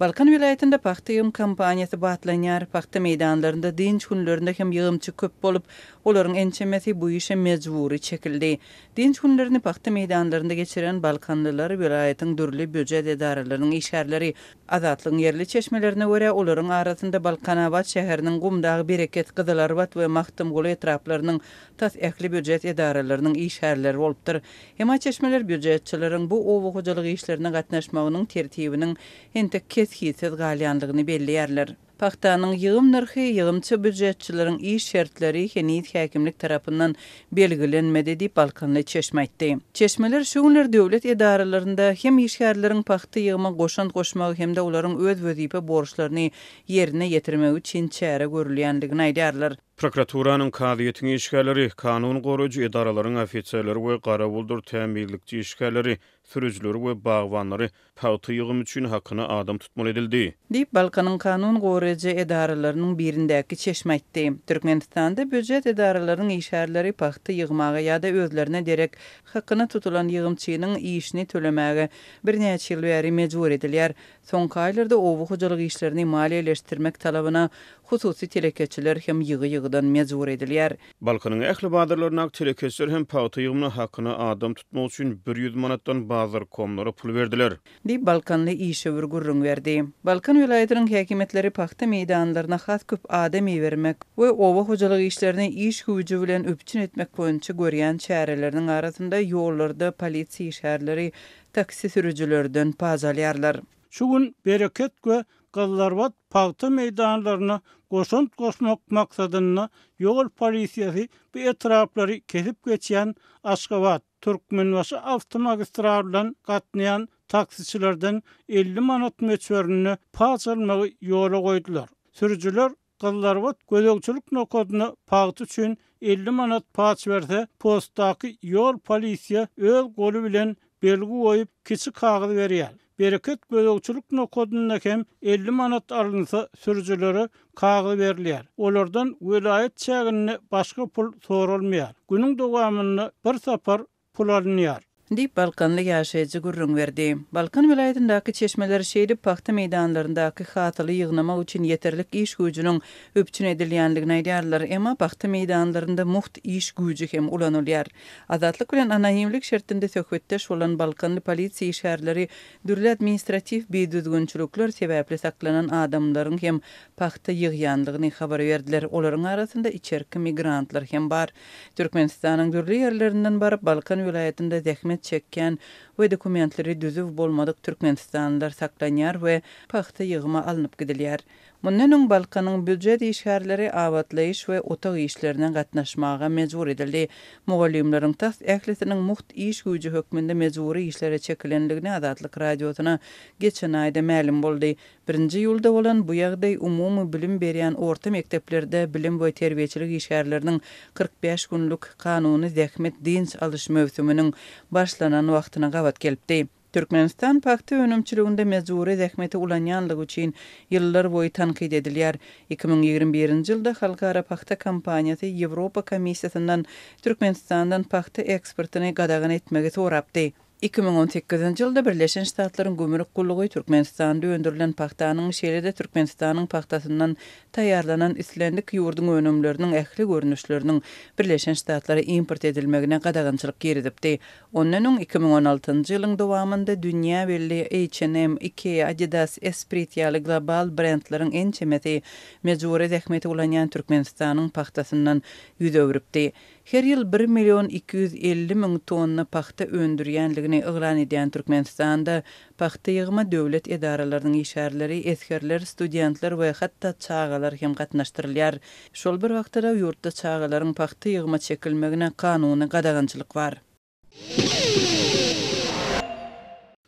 Balkan vilayetinde paxta yığım kampanyası batlanyar, paxta meydanlarında dinç günlerinde hem yığımçı köp bolup, olaryň ençemesi bu işe mecburi çekildi. Dinç günlerini paxta meydanlarında geçiren Balkanlılar vilayetin dürli büjet edaralarynyň işgärleri Azatlygyň yerli çeşmelerine görä olaryň arasynda Balkanabad şäheriniň Gumdagy Bereket, Gyzylarbad we Mahdumguly etraplarynyň tas ähli büjet edaralarynyň işgärleri bolupdyr. Hema çeşmeler büjetçileriň bu owa hojalygy işlerine gatnaşmagynyň tertibiniň entek keshisiz galyanlygyny belliýärler. Paxtanyň yığım narxy yığımçy büjetçileriň iş şertleri Henit häkimlik tarapyndan belgilenmedi diýip Balkanly çeşme aýtdy. Çeşmeler şu günler döwlet edaralarynda hem işgärleriň paxta yığıma goşan goşmagy hem de olaryň öz wezipe borçlaryny ýerine ýetirmegi üçin çäre görülýänligini aýdýarlar. Prokuraturanyň kadyýetiň işgärleri, kanun goraýjy edaralaryň ofisiýerleri we garabuldur täminlikçi işgärleri, sürüjleri we bagwanlary paxta ýygym üçin hakyny adam tutmaly edildi. Diýip Balkanyň kanun goraýjy edaralarynyň birindäki çeşme aýtdy. Türkmenistanda büjet edaralarynyň işgärleri paxta ýygmaga ýa-da özlerine derek hakyny tutulan ýygymçynyň işini tölemäge birnäçe ýyl bäri mejbur edilýär. Soňky aýlarda owa hojalyk işlerini maliýeleşdirmek talabyna hususy telekeçiler hem ýygy-ýygydan mejbur edilýär. Balkanyň ähli badyrlaryna telekeçiler hem paxta ýygymyny hakyny adam tutmak üçin 100 manatdan bazar komlara pul berdiler. Diýip Balkanly işe bir gurrun berdi. Balkan vilayetiniň häkimetleri paxta meydanlaryna has köp adam bermek we owa hojalyk işlerini iş güýji bilen öpçün etmek boýunça görýän çäreleriniň arasynda ýollarda polisiýa işgärleri, taksi sürüjülerinden pazalýarlar. Şu gün Bereket we Gyzylarbad paxta meydanlaryna goşant goşmak maksadyna ýol polisiýasy bu etraplary kesip geçýän Aşgabat, Türkmenbaşy awtomagistral bilen gatnaýan taksiçilerden 50 manat meçberini pas almagy ýola goýdular. Sürüjüler Gyzylarbad gözegçilik nokodyny paxta üçin 50 manat pas berse, postdaky ýol polisiýa öz goly bilen belgi goýup kiçik kagazy berýär. Bereket gözegçilik nokodyna hem 50 manat alınsa sürüjülere kagazy berilýär. Olardan vilayet çägine başga pul sorulmaýar. Günüň dowamyny bir sapar pul alınýar. Diýip Balkanly ýaşaýjy gurrun berdi. Balkan vilayetindaky çeşmeler şeýdi paxta meydanlaryndaky hatyly ýygnamak üçin ýeterlik iş güýjüniň öpçün edilýänligini aýdýarlar. Emma paxta meydanlarynda muht iş güýji hem ulanylýar. Azatlyk bilen anonimlik şertinde söhbetdeş bolan Balkanly polisiýa işgärleri dürli administrativ beýdüzgünçilikler sebäpli saklanan adamlaryň hem paxta ýygýanlygyny habar berdiler. Olaryň arasynda içerki migrantlar hem bar. Türkmenistanyň dürli ýerlerinden barıp Balkan vilayetinde zähmet çekken we dokumentleri düzüp bolmadyk Türkmenistanlylar saklanýar we paxta ýygyma alınıp gidilýär. Mundan öň Balkanyň büjet işgärleri awatlaýyş we otaq işlerine gatnaşmaga mejbur edildi. Mugallimleriň tas ählisiniň muht iş güýji hökmünde mejburi işlere çekilenligini Azatlyk radiosyna geçen aýda ma'lum boldy. 1-nji ýylda bolan bu ýagdaý umumy bilim berýän orta mekteplerde bilim we terbiýeçilik işgärleriniň 45 günlük kanuny zähmet dinç alyş mövsüminiň başlanan wagtyna gabat gelipdi. Türkmenistan paxta önümçiliginde mezuri zähmeti ulanýanlygy üçin ýyllar boýy tanqid edilýär. 2021-nji ýylda halkara paxta kampaniýasy Ýewropa Komissiýasyndan Türkmenistandan paxta eksportyny gadagan etmegi sorapdy. 2018-nji ýylda Birleşen Ştatlaryň Gümrük Gullugy Türkmenistanda öndürilen paxtanyň şeýlede Türkmenistanyň paxtasyndan taýýarlanan islendik ýurduň önümleriniň ähli görnüşleriniň Birleşen Ştatlary import edilmegine gadagançylyk giridipdi. Ondan öň 2016-njy ýylyň dowamında dünýä belli H&M, IKEA, Adidas, Esprit ýaly global brendleriň ençemeti mejburi zähmeti ulanýan Türkmenistanyň paxtasyndan ýüz öwrüpdi. Her ýyl 1.250.000 tonna paxta öndürýänligini yglan edýän Türkmenistanda paxta ýygyma döwlet edaralarynyň işgärleri, eskerler, studentler we hatda çağalar hem gatnaşdyrylýar. Şol bir wagtda ýurtda çağalaryň paxta ýygyma çekilmegine kanuny gadagançylyk bar.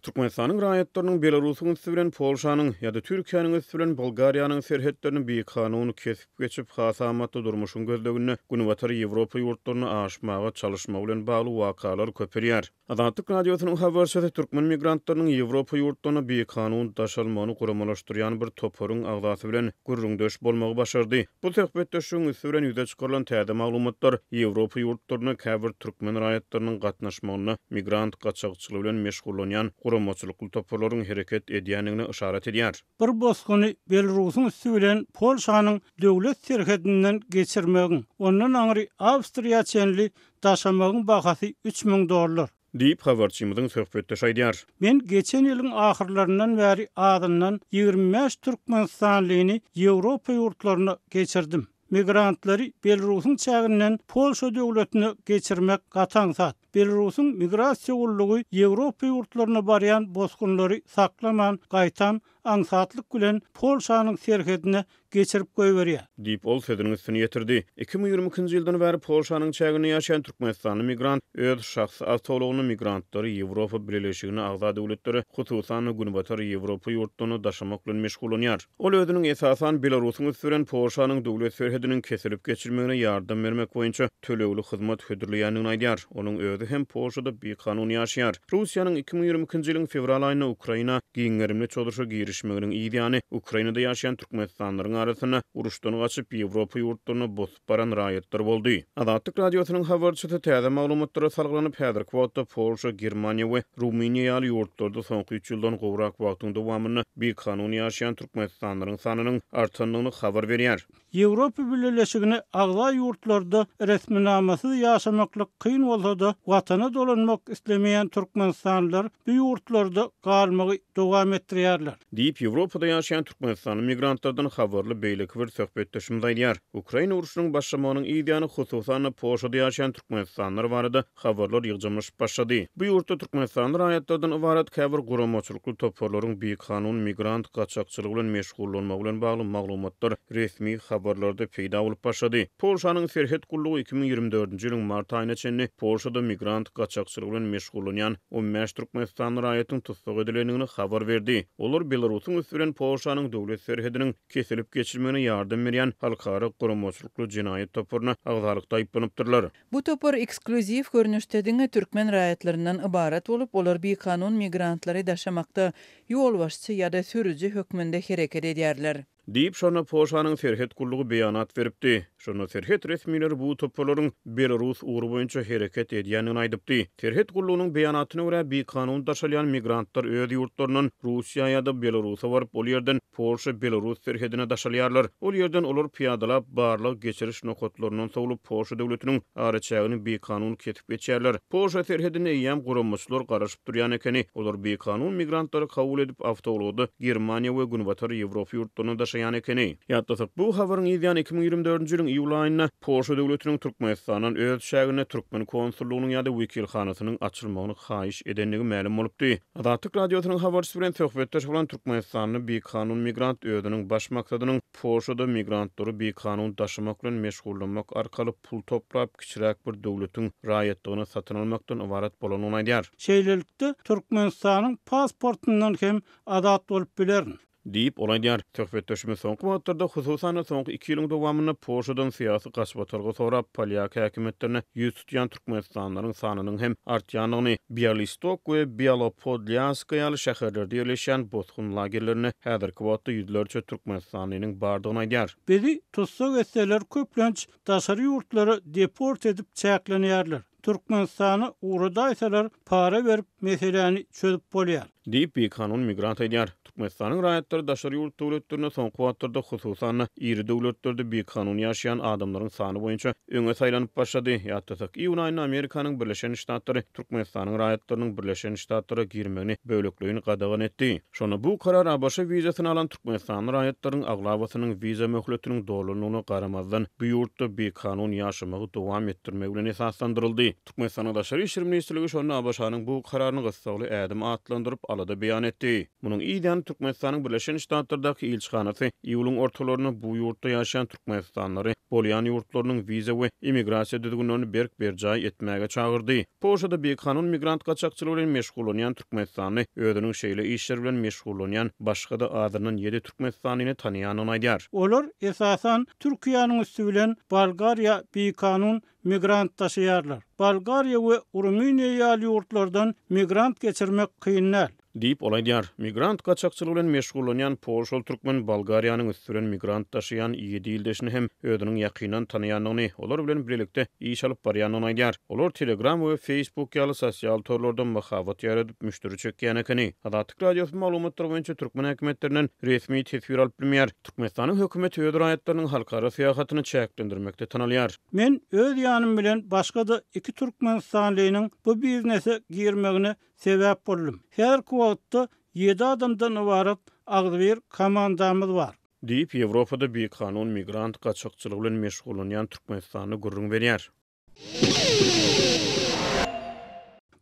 Türkmenistanyň raýatlarynyň Belarusyň üstü bilen Polşanyň ýa-da Türkiýanyň üstü bilen Bolgariýanyň serhetlerini bir kanuny kesip geçip hasamatly durmuşyň gözlegini günübatar Ýewropa ýurtlaryna aşmaga çalışma bilen bagly wakalar köperýär. Azatlyk radiosynyň habarçysy türkmen migrantlarynyň Ýewropa ýurtlaryna bir kanun daşalmany guramalashdyrýan bir toparyň agdasy bilen gurrundaş bolmagy başardy. Bu söhbetdeşiň üstü bilen ýüze çykarylan täze maglumatlar Ýewropa ýurtlaryna käbir türkmen raýatlarynyň gatnaşmagyna migrant gaçakçylygy bilen meşgullanýan guramaçylykly toparlaryň hereket edýändigine işaret edýär. Bir bosquny Belarusyň üstü bilen Polşanyň döwlet serhedinden geçirmegi, ondan aňry Awstriýa çenli daşamagyň bahasy $3000. Diýip habarçymyzyň söhbetde şaýdýar. Men geçen ýylyň ahyrlaryndan bäri adından 25 Türkmenistanlyny Ýewropa ýurtlaryna geçirdim. Migrantları Belarusyň çäginden Polşa döwletine geçirmek gataň zat. Belarusyň migrasiýa gullugy Ýewropa ýurtlaryna barýan bosqunlary saklaman, gaýtam, aňsatlyk bilen Polşanyň serhedine geçirip goýberýär. Diýip ol sözüniň üstüne ýetirdi. 2020-nji ýyldan bäri Polşanyň çägine ýaşaýan Türkmenistanly migrant öz şahsy awtowlugyny migrantlary Ýewropa Birleşigine agza döwletleri, hususan Günbatar Ýewropa ýurtlaryna daşamak bilen meşgulanýar. Ol özüniň esasan Belarusyň üstüren Polşanyň döwlet serhediniň kesilip geçirmegine ýardam bermek boýunça tölegli hyzmat hödürleýändigini aýdýar. Onuň özü hem Polşada bir kanun ýaşaýar. Russiýanyň 2020-nji ýylyň fevral aýyna Ukraina giňerimli çodurşa girişmeginiň ideýany Ukrainada ýaşaýan türkmenistanlaryň arasyna uruşdan gaçyp Ýewropa ýurtlaryna bosup baran raýatlar boldy. Adatlyk radiosynyň habarçysy täze maglumatlary salgylanyp häzirki wagtda Polşa, Germaniýa we Ruminiýa ýaly ýurtlarda soňky 3 ýyldan gowrak wagtyň dowamyny bir kanun ýaşaýan türkmenistanlaryň sanynyň artanlygyny habar berýär. Ýewropa Birleşigine agza ýurtlarda resminamasy ýaşamaklyk kyn bolsa-da watana dolanmak islemeýän türkmenistanlylar bu ýurtlarda galmagy dowam etdirýärler. Diýip Ýewropada ýaşaýan türkmenistanly migrantlardan habarly beýleki bir söhbetdeşim daýdýar. Ukraina uruşynyň başlamagynyň ideýany hususan Polşada ýaşaýan türkmenistanlylar barada habarlar ýygjamyş başlady. Bu ýurtda türkmenistanly raýatlardan ibaret käbir guramaçylykly toparlaryň bir kanun migrant gaçakçylygy bilen meşgullanmagy bilen bagly maglumatlar resmi habarlarda peýda bolup başlady. Polşanyň serhed gullugy 2024-nji ýylyň mart aýyna çenli Polşada migrant gaçakçylygy bilen meşgullanýan 15 türkmenistanly raýatyň tutsak edilendigini habar berdi. Olar Belarusyň üstüren Polşanyň döwlet serhediniň kesilip geçirmegine ýardam berýän halkara guramaçylykly jinaýat toparyna agzalykda aýyplanypdyrlar. Bu topar ekskluziv görnüşde türkmen raýatlaryndan ibaret bolup, olar bir kanun migrantlary daşamakda ýol başçy ýa-da sürüji hökmünde hereket edýärler. Diýip şonu Polşanyň serhed gullugy beýanat beripdi. Şonu serhed resmileri bu toplaryň Belarus uğru boýunça hereket edýänini aýdypdy. Serhed gullugynyň beýanatyna görä bir kanun daşalýan migrantlar öz ýurtlarynyň Russiýa ýa-da Belarusa baryp ol ýerden Polşa Belarus serhedine daşalýarlar. Ol ýerden olar piýadalap barlyk geçiriş nokatlarynyň sowlup Polşa döwletiniň araçagyny bir kanun ketip geçýärler. Polşa serhedine ýam guramaçylar garaşyp durýan ekeni, olar bir kanun migrantlary kabul edip awtowlugy Germaniýa we Günbatar Ýewropa ýurtlaryna ýany ekeni. Ýatdasak bu habaryň ideýany 2024-nji ýylyň iýul aýynda Polşa döwletiniň Türkmenistanyň öz şäherine türkmen konsullugynyň ýa-da wekilhanasynyň açylmagyny haýyş edendigi ma'lum bolupdy. Adatlyk radiosynyň habarçysy bilen söhbetdeş bolan Türkmenistanyň bir kanun migrant özüniň baş maksadynyň Polşada migrantlary bir kanun daşamak bilen meşgullanmak arkaly pul toplap kiçiräk bir döwletiň raýatlygyny satyn almakdan ibaret bolanyny aýdýar. Şeýlelikde Türkmenistanyň pasportundan hem adat bolup bilerin. Diýip olaýdýar. Töhbetdeşimiz soňky wagtlarda hususan soňky 2 ýylyň dowamyny Polşadan syýasy gaçbatarga sorap Polýak häkimetlerine ýüz tutýan türkmenistanlaryň sanynyň hem artýanyny Bialystok we Bialopodlyansk ýaly şäherlerde ýerleşen bosqun lagerlerine häzirki wagtda ýüzlerçe türkmenistanlynyň bardygyny aýdýar. Bizi tutsak etseler köplenç daşary ýurtlara deport edip çäklenýärler. Türkmenistany uğrudaysalar para berip meseleni çözüp bolýar. Diýip bir kanun migrant aýdýar. Türkmenistanyň raýatlary daşary ýurt döwletlerine soňky wagtlarda hususan iri döwletlerde bir kanun ýaşaýan adamlaryň sany boýunça öňe saýlanyp başlady. Ýatdasak iýun aýyna Amerikanyň Birleşen Ştatlary Türkmenistanyň raýatlarynyň Birleşen Ştatlara girmegini böleklüğini gadagan etdi. Şonu bu karar ABC wizasyny alan Türkmenistanyň raýatlarynyň aglawasynyň wiza möhletiniň dolanyny garamazdan bu ýurtda bir kanun ýaşamagy dowam etdirmek bilen esaslandyryldy. Türkmenistanyň daşary işler ministrligi şonu ABŞ-nyň bu kararyny gysgaly ädim atlandyryp alada beýan etdi. Munyň ideýany Türkmenistanyň Birleşen Ştatlardaky ilçihanasy iýulyň ortalaryna bu ýurtda ýaşaýan türkmenistanlary bolýan ýurtlarynyň wiza we immigrasiýa düzgünlerini berk-berjay etmäge çagyrdy. Polşada bir kanun migrant gaçakçylygy bilen meşgullanýan Türkmenistany özüniň şeýle işler bilen meşgullanýan başga da adanyň 7 türkmenistanyny tanýanyny aýdýar. Olar esasan Türkiýanyň üstü bilen Bolgariýa bir kanun migrant taşıyarlar. Bolgariýa we Ruminiýa ýaly ýurtlardan migrant geçirmek kynynal. Deyip olay diyar. Migrant kaçakçılığı bilen meşgullanyan Polşol Türkmen Bolgariýanyň üstüren migrant taşıyan ýedi ýyldaşyny hem ödüniň ýakynan tanaýanyny, olar bilen birlikde iş alyp barýanyny aýdýar. Olar Telegram we Facebook ýaly sosial torlardan mahabat ýaradyp müşteri çekýän ekeni. Adatyk radiosyň maglumatlary boýunça Türkmen hökümetlerinden resmi tesbir alyp bilmeýär. Türkmenistanyň hökümeti öýdür aýatlarynyň halkara syýahatini çäklendirmekde tanalýar. Men öz ýanym bilen başga da iki Türkmenistanlynyň bu biznese girmegine sebäp boldum. Her wagtda 7 adamdan ibaret agdyr komandamyz bar. Deyip Ýewropada bir kanun migrant kaçakçılığı bilen meşgullanýan Türkmenistany gurrun berýär.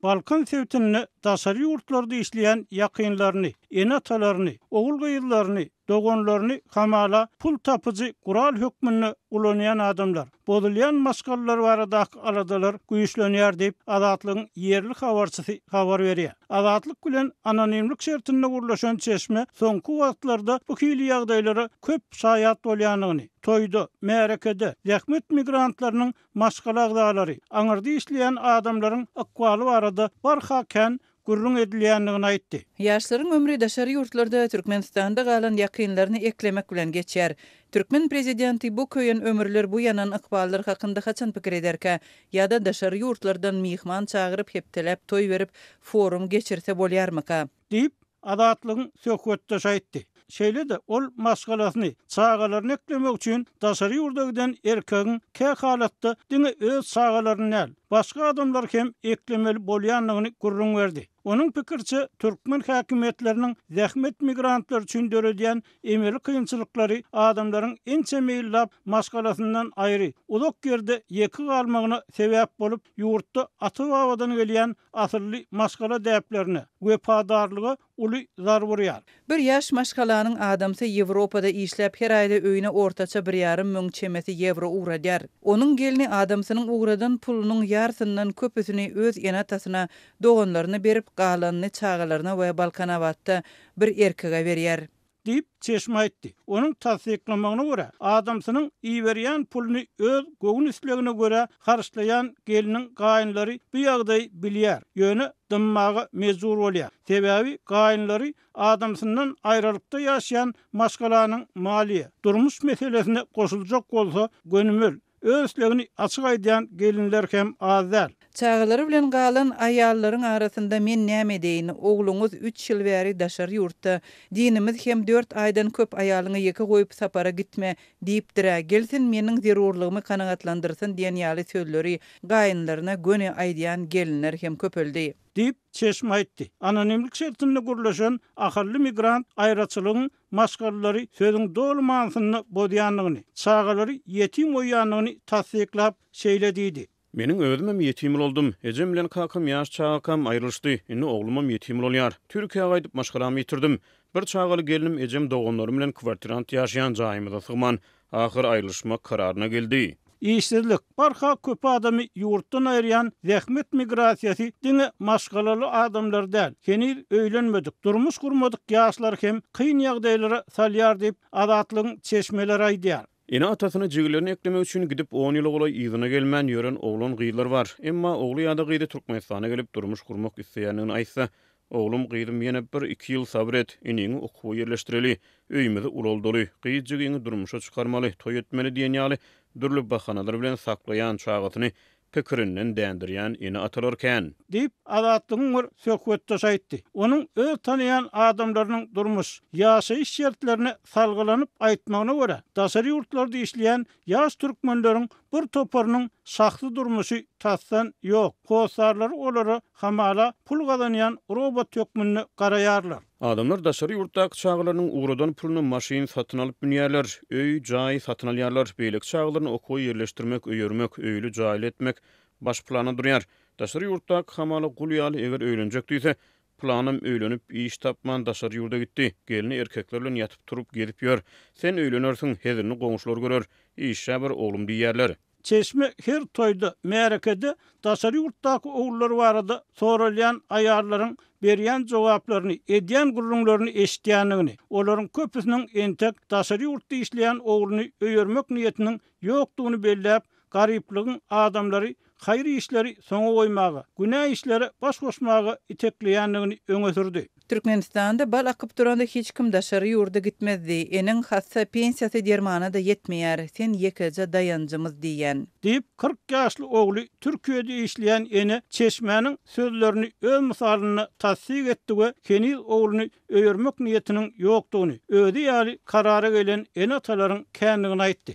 Balkan sewtini daşary ýurtlarda işleýän ýakynlaryny, enatalaryny, ogul gyýyllaryny, dogonlaryny hamala pul tapıcı kural hükmünü ulanyan adamlar. Bozulyan maskallar barada aladalar güýçlenýär diýip Azatlygyň yerli habarçysy habar berýär. Azatlyk bilen anonimlik şertinde gurlaşan çeşme soňky wagtlarda bu hili ýagdaýlara köp şaýat bolýanyny, toýda, märekede, zähmet migrantlarynyň maskalaglary, aňyrda işleýän adamlaryň akwaly barada barhaken gurrun edilýändigini aýtdy. Ýaşlaryň ömrü daşary ýurtlarda Türkmenistanda galan ýakynlaryny eklemek bilen geçýär. Türkmen prezidenti bu köýen ömürler bu ýanan akballar hakynda haçan pikir ederkä, ýa-da daşary ýurtlardan mihman çagyryp hepdelep toý berip forum geçirse bolýarmyka? Diýip Azatlygyň söhbetde aýtdy. Şeýle de ol maskalasyny, çağalaryny eklemek üçin daşary ýurdagydan erkegiň kä halatda diňe öz çağalaryny al, başga adamlar hem eklemeli bolýanlygyny gurrun berdi. Onun pikirçe Türkmen häkimetleriniň zähmet migrantlar üçin döredýän emeli kynçylyklary adamlaryň ençe meýillap maskalasyndan aýry, uzak ýerde ýeki galmagyna sebäp bolup ýurtda aty-babadan gelýän asyrly maskala däplerini we padarlygy uly zar burýar. Bir ýaş maşgalanyň adamsy Ýewropada işläp her aýda öýüne ortaça 1,5 müň çemeti euro uğradýar. Onuň gelini adamsynyň uğradan pulunyň ýartyndan köpüsini öz enatasyna, doganlaryna berip galanyny çağalaryna we Balkanawatda bir erkege berýär. Diýip çeşme aýtdy. Onuň tasdiklamagyna görä, adamsynyň iýberýän puluny öz göwün islegine görä harçlaýan geliniň gaýynlary bu ýagdaý bilýär. Ýöne dymmagy mezur bolýar. Sebäbi gaýynlary adamsyndan aýralykda ýaşaýan maşgalanyň maliýe, durmuş meselesine goşuljak bolsa gönümel öz islegini açyk aýdýan gelinler hem azal. Çağalary bilen galan aýallaryň arasynda men näme deýin? Ogluňuz 3 ýyl bäri daşary ýurtda, dinimiz hem 4 aýdan köp aýalyňy ýeke goýup sapara gitme diýipdir. Gelsin meniň zerurlygymy kanagatlandyrsyn diýen ýaly sözleri gaýynlaryna göne aýdýan gelinler hem köpeldi. Diýip çeşme aýtdy. Anonimlik şertinde gurlaşan ahyrly migrant aýraçylygyň maşgalary sözüň dolu mansyny bodýanlygyny, çağalary ýetim oýanlygyny tasdiklap şeýle diýdi. Meniň özüm ýetim oldum. Ejem bilen kakam ýaş çağakam aýrylşdy. Indi oglumam ýetim bolýar. Türkiýeге gaýdyp maşgalamy ýitirdim. Bir çağaly gelinim ejem doganlarym bilen kwartirant ýaşaýan jaýymyza sygman. Ahyr aýrylşmak kararyna geldi. İşsizlik, barha köp adamy ýurtdan aýryan zähmet migrasiýasy diňe maşgalaly adamlar däl. Henir öýlenmedik, durmuş gurmadyk ýaşlar hem kyn ýagdaýlara salýar diýip Azatlygyň çeşmeleri aýdýar. Ene atasyny jiglerini eklemek üçin gidip 10 ýyl golay ýygyna gelmän ýören oglan gyýlar bar. Emma ogly ýa-da gyýdy Türkmenistana gelip durmuş gurmak isleýänini aýtsa, oglum gyýdym ýene 1-2 ýyl sabr et, iniňi okuwy ýerleşdireli, öýmede uloldoly, gyýjygyňy durmuşa çykarmaly, toý etmeli diýen ýaly dürli bahanalar bilen saklayan çağatyny pikirinden dändirýän ene atalarken diýip Azatlygyň söhbetde aýtdy. Onuň öz tanıyan adamlarynyň durmuş, ýaşaýyş şertlerini salgylanyp aýtmagyna görä, daşary ýurtlarda işleýän ýaş türkmenleriň bir toparynyň şahsy durmuşy tassan ýok. Hosarlary olary hamala pul gazanýan robot hökmünde garaýarlar. Adamlar daşary ýurtdaky çağalarynyň uğradan puluny maşyn satyn alyp binýärler, öý jaý satyn alýarlar, beýlik çağalaryny okuwy ýerleşdirmek, öýürmek, öýlü jaýly etmek baş plana durýar. Daşary ýurtdaky hamala gul ýaly eger öýlenjek diýse, planım öýlenip iş tapman daşary ýurda gitdi. Gelini erkekler bilen ýatyp turup gelip ýör. Sen öýlenirsiň, hezirini goňşular görür, işe bir oglum diýýärler. Çeşme her toyda, märekede daşary ýurtdaky oğullar barada soralyan aýarlaryň berýän jogaplaryny, edýän gurrunlaryny eşitýänligini, olaryň köpüsiniň entek daşary ýurtda işleýän ogluny öýürmek niýetiniň ýokdugyny belläp, garyplygyň adamlary hayır işleri soňa goýmagy, günah işleri baş goşmagy itekleýänligini öňe sürdi. Türkmenistanda bal akıp duranda hiç kim daşarı yurda gitmezdi. Enin hassa pensiyası dermana da yetmeýär. Sen yekece dayancımız diýen. Deyip 40 ýaşly ogly Türkiýede işleyen ene Çeşmenin sözlerini öz misalyna tasdik etdi we Keniz ogluny öýermek niýetiniň ýokdugyny, özi ýaly karara gelen ene atalaryň kändigini aýtdy.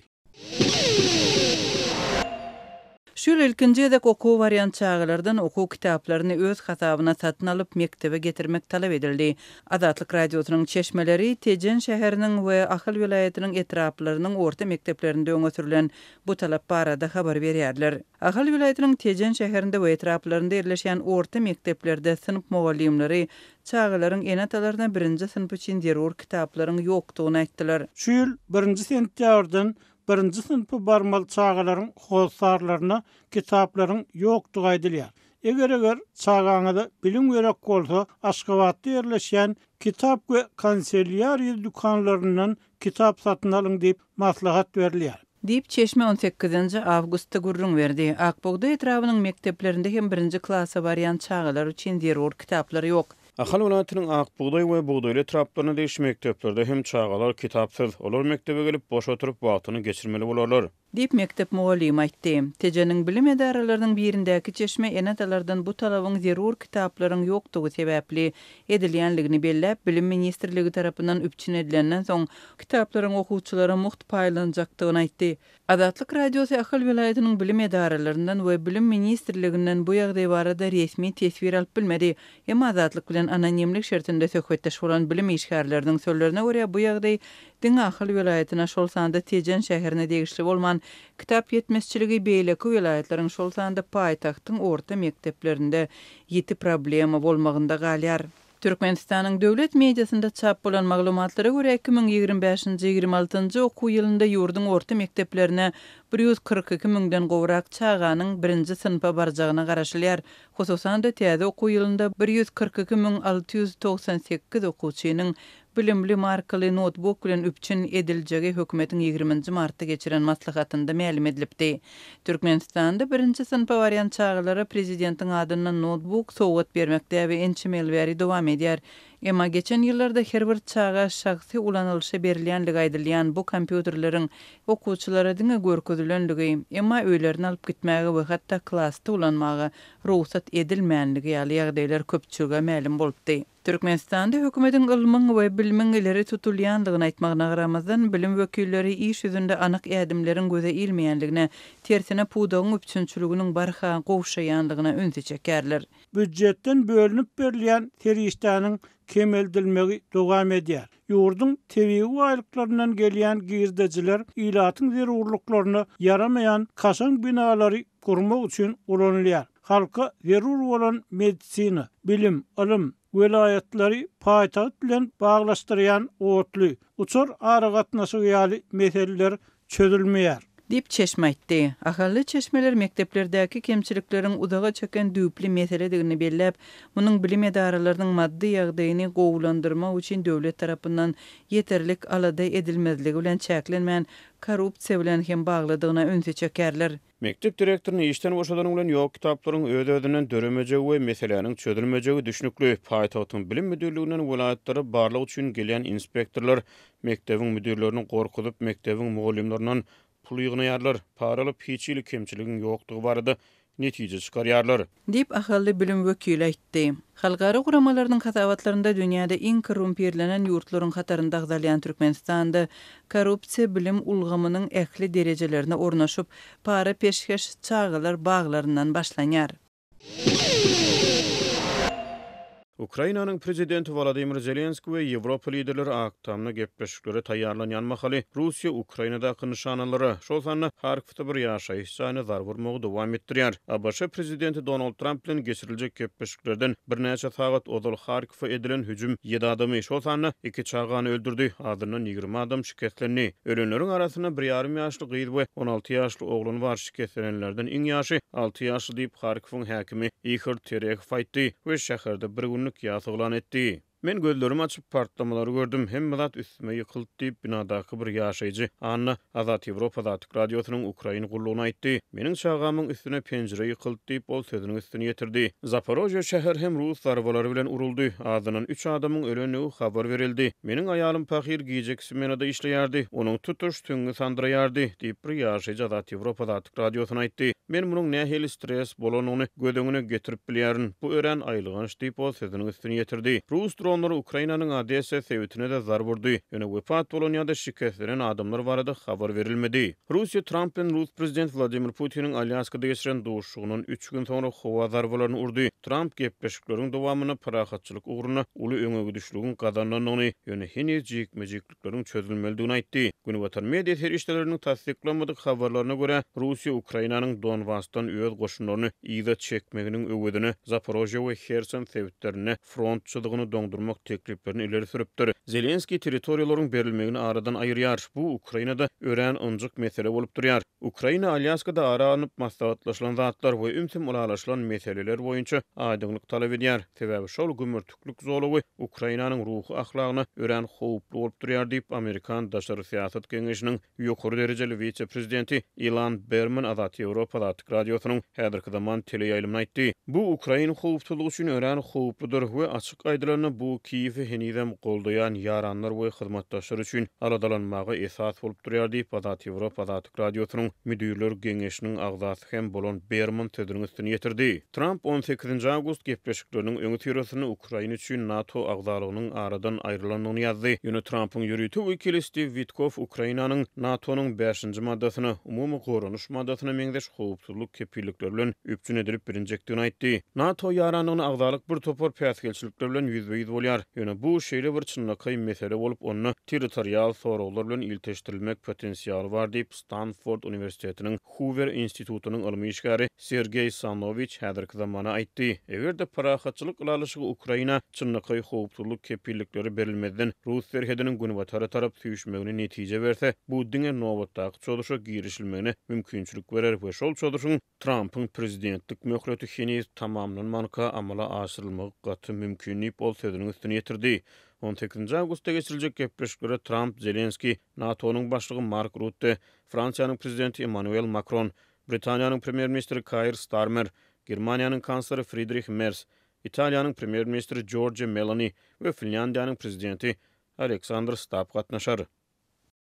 Şol ilkinji edek okuw variant çağılardan okuw kitaplaryny öz hasabyna satyn alyp mektebe getirmek talap edildi. Azatlyk radiosynyň çeşmeleri Tejen şäheriniň we Ahyl vilayatynyň etraplarynyň orta mekteplerinde öňe sürülen bu talap barada habar berýärler. Ahyl vilayatynyň Tejen şäherinde we etraplarynda ýerleşen orta mekteplerde sınıf mugallimleri çağılaryň enatalaryna birinji sınıf üçin zerur kitaplaryň ýokdugyny aýtdylar. Şu ýyl 1-nji sentýabrdan 1-nji sınıfy barmal çağalaryň howsarlaryna kitaplaryň ýokdugy aýdylýar. Eger çağaňyza bilim gerek bolsa, Aşgabatda ýerleşen kitap we kanselyariýa dukanlaryndan kitap satyn alyň diýip maslahat berilýär. Deyip Çeşme 18-nji awgustda gurrun berdi. Akbogda etrabynyň mekteplerinde hem 1-nji klasa barýan çağalar üçin zerur kitaplary ýok. Ahyl vilayatynyň Akbuğday we Buğdayly etraplaryna değişik mekteplerde hem çağalar kitapsyz, olar mektebe gelip boş oturup wagtyny geçirmeli bolarlar. Dip mektep mugallim aýtdy. Tejenin bilim edaralarynyň birindäki Çeşme enatalardan bu talabyň zerur kitaplaryň ýokdugy sebäpli edilýänligini belläp, bilim ministrligi tarapyndan üpçün edilenden soň kitaplaryň okuwçylara muht paýlanjakdygyny aýtdy. Azatlyk radiosy Ahyl vilayatynyň bilim edaralaryndan we bilim ministrliginden bu ýagdaý barada resmi tesbir alyp bilmedi. Hem azatlyk bilen anonimlik şertinde söhbetdeş bolan bilim işgärleriniň sözlerine görä bu ýagdaý diňe Ahyl vilayatyna şol sanda Tejen şäherine degişli bolman kitap yetmezçiligi beýleki vilayatlaryň şol sanda paýtagtyň orta mekteplerinde ýeti problema bolmagynda galýar. Türkmenistanyň döwlet mediasynda çap bolan maglumatlara görä 2025-26-njy okuw ýylynda ýurdun orta mekteplerine 142 miňden gowrak çağanyň 1-nji sınıfa barjagyna garaşylýar. Hususan da täze okuw ýylynda 142.698 okuwçynyň bilimli markaly notebook bilen üpçün ediljegi hökümetiň 20-nji martda geçiren maslahatynda ma'lum edilipdi. Türkmenistanda 1-nji sınıfa barýan çağalara prezidentiň adyna notebook sowgat bermekde we ençimelbäri dowam edýär. Emma geçen ýyllarda her bir çağa şahsy ulanylşa berilýänligi aýdylýan bu kompýuterleriň okuwçylara diňe görkezlenligi, emma öýlerini alyp gitmäge we hatda klassda ulanmagy ruhsat edilmänligi ýaly ýagdaýlar köpçülüge ma'lum bolupdy. Türkmenistanda hökümetiň ilmiň we bilimiň ileri tutulýanlygyny aýtmagyna garamazdan bilim wekilleri iş ýüzünde anyk ädimleriň göze ilmeýänligine, tersine pudagyň üpçünçiliginiň barha gowşaýanlygyna ünsi çekerler. Büdjetden bölünip berilýän terişdanyň kemeldilmegi dowam edýär. Ýurdun tebii aýlyklaryndan gelýän gizdejiler ilatyň zerurlyklaryny yaramayan kaşan binalary kurmak üçin ulanylýar. Halka zerur bolan medisina, bilim, ilim, vilayatlary paýtagat bilen baglaşdyrýan otly, uçur aragatnasy ýaly meseleler çözülmeýär. Dip Çeşme aýtdy. Ahally çeşmeler mekteplerdäki kemçilikleriň udaga çeken düýpli meseledigini belläp, munyň bilim edaralarynyň maddi ýagdaýyny gowlandyrmak üçin döwlet tarapyndan ýeterlik alada edilmezligi bilen çäklenmän korrupsiýa bilen hem bagladygyna ünsi çekerler. Mektep direktoryny işden boşadanyň bilen ýok kitaplaryň öz-özünden döremejegi we meseleleriň çözülmejegi düşünükli. Paýtagyň bilim müdürliginden welaýatlary barlyk üçin gelýän inspektorlar mektebiň müdürlerini gorkudyp mektebiň mugallimlerinden pul ýygnaýarlar, paralyp hiçlik kemçiligiň ýokdugy barada netije çykarýarlar. Dip ahally bilim wekili aýtdy. Halkara guramalarynyň hasabatlarynda dünýäde iň korrumperlenen ýurtlaryň hatarynda agzalýan Türkmenistanda korrupsiýa bilim ulgamynyň ähli derejelerine ornaşyp, para peşkeş çağılar baglaryndan başlanýar. Ukrainanyň prezidenti Volodymyr Zelenski we Ýewropa liderleri aktamna gepleşiklere taýýarlanýan mahaly Russiýa Ukrainadaky nişanalary şol sanly Harkivde bir ýaşaýyşyny zar vurmagy dowam etdirýär. ABC prezidenti Donald Trump bilen geçiriljek gepleşiklerden birnäçe sagat ozal Harkivde edilen hüjüm 7 adamy şol sanly 2 çağany öldürdi. Adyndan 20 adam şikestlendi. Ölenleriň arasyna 1,5 ýaşly gyz we 16 ýaşly oglan bar. Şikestlenenlerden iň ýaşy 6 ýaşly diýip Harkiwyň häkimi Ihor Terekhov aýtdy we şäherde bir günlük ýasaglan etdi. Men gözlerimi açıp partlamalary gördüm. Hem zat üstüme ýykyldy diýip binadaky bir ýaşaýjy Anna Azat Ýewropa Zat radiosynyň Ukraina gullugyny aýtdy. Meniň çagamyň üstüne penjere ýykyldy diýip ol sözüniň üstüne ýetirdi. Zaporojye şäher hem Rus zarbalary bilen uruldy. Azynyň 3 adamyň ölenigi habar berildi. Meniň aýalym Pahir giýjek smenada işleýärdi. Onuň tutuş tüňü sandyraýardy diýip bir ýaşaýjy Azat Ýewropa Zat radiosyna aýtdy. Men munyň nähili stres bolanyny gödüňüne getirip bilýärin. Bu ören aýlyganyş diýip ol sözüniň üstüne ýetirdi. Rus dronlary Ukrainanyň Odessa sewitine de zar burdy. Ýöne wepat bolan ýa-da şikestlenen adamlar barada habar verilmedi. Russiýa Trump bilen Rus prezident Vladimir Putiniň Alyaskada geçiren duşugynyň 3 gün soňra howa zarbalaryny urdy. Trump gepleşikleriň dowamyny parahatçylyk ugruna uly öňe düşlügün gazananyny, ýöne hini jikmejiklikleriň çözülmelidigini aýtdy. Günüwatan media terişleriniň tasdiklanmadyk habarlaryna görä, Russiýa Ukrainanyň Donbassdan öz goşunlaryny ýyda çekmeginiň öwedini Zaporojye we Kherson sewitlerine frontçylygyny doňdurmak tekliplerini ileri sürüpdir. Zelenski territoriýalaryň berilmegini aradan aýyrýar. Bu Ukrainada ören ynjyk mesele bolup durýar. Ukraina Alyaskada aranyp maslahatlaşylan zatlar we ümsüm ulalaşylan meseleler boýunça aýdyňlyk talap edýär. Sebäbi şol gümürtüklük zolugy Ukrainanyň ruhy ahlagyna ören howply bolup durýar diýip Amerikan Daşary Siýasat Geňeşiniň ýokary derejeli vice-prezidenti Ilan Berman Azat Ýewropa Zat radiosynyň häzirki zaman teleýaýlygyna aýtdy. Bu Ukraina howpsuzlygy üçin ören howplydyr we açyk aýdylany bu Kiýewi henidem goldaýan ýaranlar we hyzmatdaşlar üçin aradalanmagy esas bolup durýar diýip Azat Ýewropa Zat radiosynyň müdürler geňeşiniň agzasy hem bolan Berman sözüniň üstüne ýetirdi. Trump 18 awgust gepleşikleriniň öňe sürersini Ukraina üçin NATO agzalygynyň aradan aýrylanyny ýazdy. Ýöne Trumpyň ýürütü wekili Steve Witkoff Ukrainanyň NATO'nyň 5-nji maddasyny umumy gorunuş maddasyna meňzeş howpsuzlyk kepillikleri bilen üpçün edilip birinjekdigini aýtdy. NATO ýaranyny agzalyk bir topar päsgelçilikler bilen ýüzbe-ýüz bolýar. Ýöne bu şeýle bir çynnaky mesele bolup ony territorial soraglar bilen ilteşdirilmek potensiýaly bar diýip Stanford Universitetiniň Hoover institutunyň ilmi işgäri Sergey Sanovich häzirki zamana aýtdy. Egerde parahatçylyk ulalyşygy Ukraina çynnaky howpsuzlyk kepillikleri berilmeden Rus serhediniň günwatary tarap süýüşmegine netije berse, bu diňe nowatdaky çoluşa girişilmegine mümkinçilik berer we şol çoluşyň Trumpyň prezidentlik möhleti hini tamamlanmanka amala aşyrylmagy gaty mümkinlik bol sözüniň üstüne ýetirdi. 18 awgustda geçiriljek gepleşiklere Trump, Zelenski, NATO'nyň başlygy Mark Rutte, Fransiýanyň prezidenti Emmanuel Macron, Britaniýanyň premier ministri Keir Starmer, Germaniýanyň kansleri Friedrich Merz, Italiýanyň premier ministri Giorgia Meloni we Finlandiýanyň prezidenti Alexander Stubb gatnaşar.